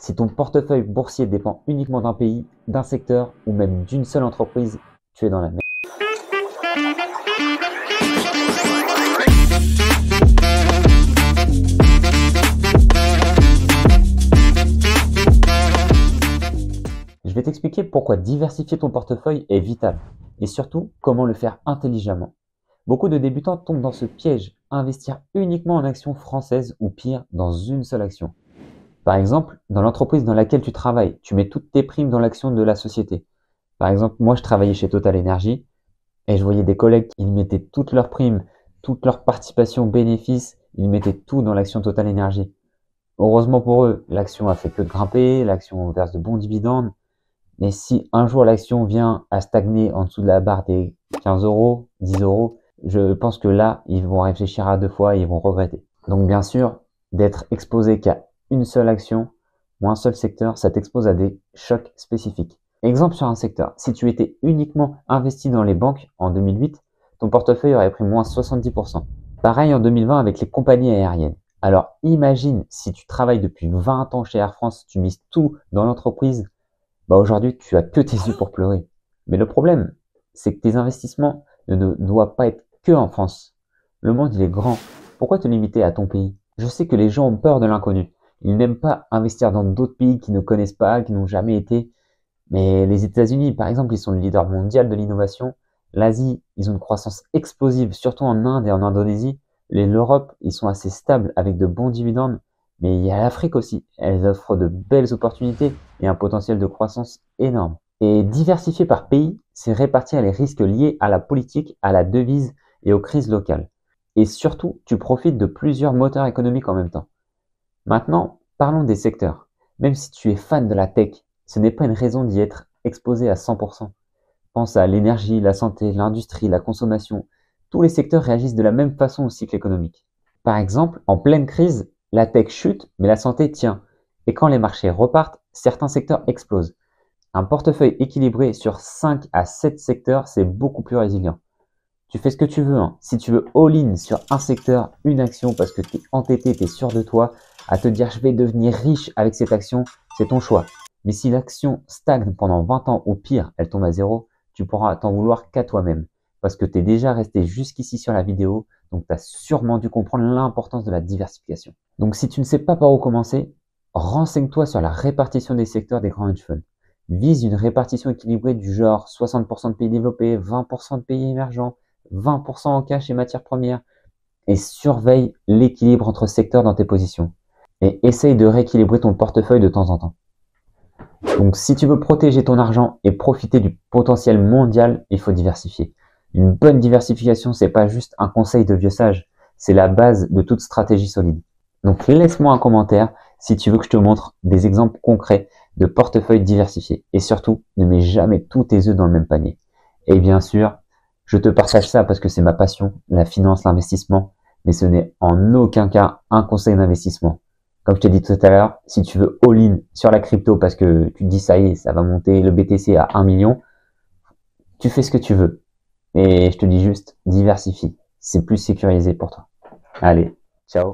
Si ton portefeuille boursier dépend uniquement d'un pays, d'un secteur ou même d'une seule entreprise, tu es dans la merde. Je vais t'expliquer pourquoi diversifier ton portefeuille est vital et surtout comment le faire intelligemment. Beaucoup de débutants tombent dans ce piège, investir uniquement en actions françaises ou pire, dans une seule action. Par exemple, dans l'entreprise dans laquelle tu travailles, tu mets toutes tes primes dans l'action de la société. Par exemple, moi je travaillais chez Total Energy et je voyais des collègues qui mettaient toutes leurs primes, toutes leurs participations, bénéfices, ils mettaient tout dans l'action Total Energy. Heureusement pour eux, l'action a fait que de grimper, l'action verse de bons dividendes. Mais si un jour l'action vient à stagner en dessous de la barre des 15 euros, 10 euros, je pense que là, ils vont réfléchir à deux fois et ils vont regretter. Donc bien sûr, d'être exposé qu'à une seule action ou un seul secteur, ça t'expose à des chocs spécifiques. Exemple sur un secteur, si tu étais uniquement investi dans les banques en 2008, ton portefeuille aurait pris moins 70%. Pareil en 2020 avec les compagnies aériennes. Alors imagine si tu travailles depuis 20 ans chez Air France, tu mises tout dans l'entreprise, aujourd'hui tu as que tes yeux pour pleurer. Mais le problème, c'est que tes investissements ne doivent pas être que en France. Le monde il est grand. Pourquoi te limiter à ton pays? Je sais que les gens ont peur de l'inconnu. Ils n'aiment pas investir dans d'autres pays qu'ils ne connaissent pas, qui n'ont jamais été. Mais les États-Unis, par exemple, ils sont le leader mondial de l'innovation. L'Asie, ils ont une croissance explosive, surtout en Inde et en Indonésie. L'Europe, ils sont assez stables avec de bons dividendes. Mais il y a l'Afrique aussi. Elle offre de belles opportunités et un potentiel de croissance énorme. Et diversifier par pays, c'est répartir les risques liés à la politique, à la devise et aux crises locales. Et surtout, tu profites de plusieurs moteurs économiques en même temps. Maintenant, parlons des secteurs. Même si tu es fan de la tech, ce n'est pas une raison d'y être exposé à 100%. Pense à l'énergie, la santé, l'industrie, la consommation. Tous les secteurs réagissent de la même façon au cycle économique. Par exemple, en pleine crise, la tech chute, mais la santé tient. Et quand les marchés repartent, certains secteurs explosent. Un portefeuille équilibré sur 5 à 7 secteurs, c'est beaucoup plus résilient. Tu fais ce que tu veux, hein. Si tu veux all-in sur un secteur, une action parce que tu es entêté, tu es sûr de toi, à te dire je vais devenir riche avec cette action, c'est ton choix. Mais si l'action stagne pendant 20 ans ou pire, elle tombe à zéro, tu pourras t'en vouloir qu'à toi-même. Parce que tu es déjà resté jusqu'ici sur la vidéo, donc tu as sûrement dû comprendre l'importance de la diversification. Donc si tu ne sais pas par où commencer, renseigne-toi sur la répartition des secteurs des grands hedge funds. Vise une répartition équilibrée du genre 60% de pays développés, 20% de pays émergents, 20% en cash et matières premières, et surveille l'équilibre entre secteurs dans tes positions. Et essaye de rééquilibrer ton portefeuille de temps en temps. Donc si tu veux protéger ton argent et profiter du potentiel mondial, il faut diversifier. Une bonne diversification, c'est pas juste un conseil de vieux sage, c'est la base de toute stratégie solide. Donc laisse-moi un commentaire si tu veux que je te montre des exemples concrets de portefeuilles diversifiés. Et surtout, ne mets jamais tous tes œufs dans le même panier. Et bien sûr, je te partage ça parce que c'est ma passion, la finance, l'investissement, mais ce n'est en aucun cas un conseil d'investissement. Comme je t'ai dit tout à l'heure, si tu veux all-in sur la crypto parce que tu te dis ça y est, ça va monter le BTC à 1 million, tu fais ce que tu veux. Mais je te dis juste, diversifie. C'est plus sécurisé pour toi. Allez, ciao.